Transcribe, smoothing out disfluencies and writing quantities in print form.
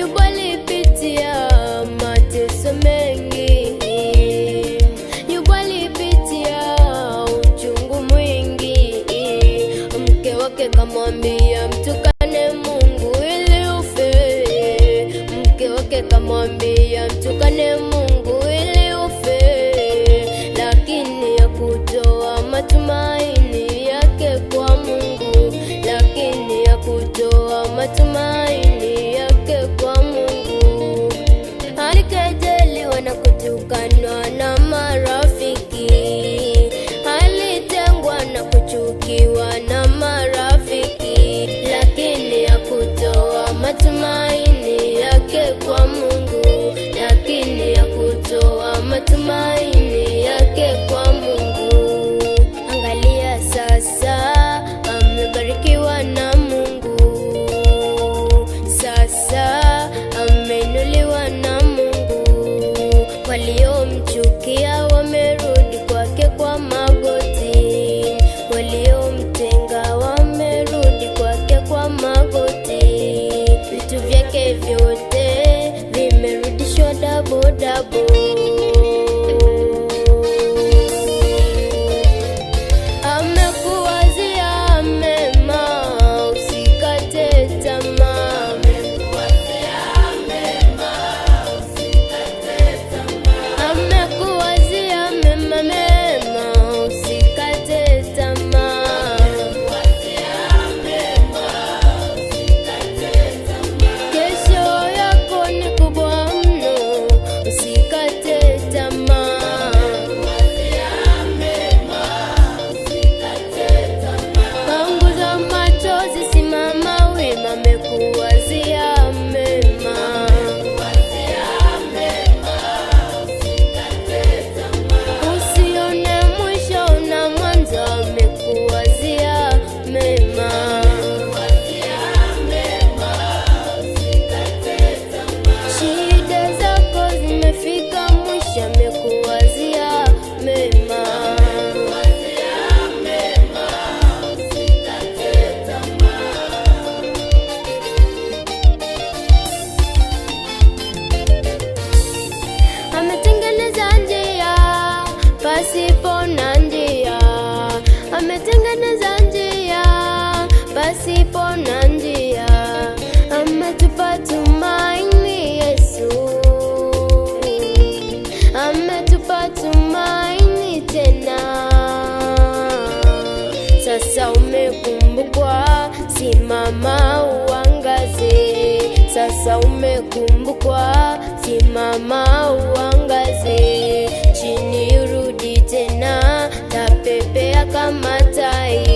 Ayubu alipitia mateso mengi, Ayubu alipitia uchungu mwingi. Mke wake kamwambia mtukane Mungu ili ufe, mke wake kamwambia mtukane Mungu ili ufe, lakini hakutoa matumaini yake kwa Mungu, lakini hakutoa matumaini yake kwa Mungu. Alikejeliwa na kutukanwa na marafiki, alitengwa na kuchukiwa na marafiki, lakini hakutoa matumaini yake kwa Mungu, lakini hakutoa matumaini yake kwa Mungu. Angalia sasa, amebarikiwa na Mungu, sasa ameinuliwa na Mungu. Waliomchukia wamerudi kwake kwa magoti, waliomtenga wamerudi kwake kwa magoti. Vitu vyake vyote vimerudishwa double double. Amekuwazia mema, usikate tamaa. Amekuwazia mema mema, usikate tamaa. Kesho yako ni kubwa mno, usikate tamaa. Panguza machozi, simama wima, amekuwazia mema. Usione mwisho na mwanzo, amekuwazia mema. Shida zako zimefika mwisho, amekuwazia mema. Ametengeneza njia pasipo na njia, ametengeneza njia pasipo na njia. Ametupa tumaini Yesu, ametupa tumaini tena. Sasa umekumbukwa, simama uangaze. Sasa umekumbukwa, simama uangaze. Chini urudi tena, tapepea kama tai.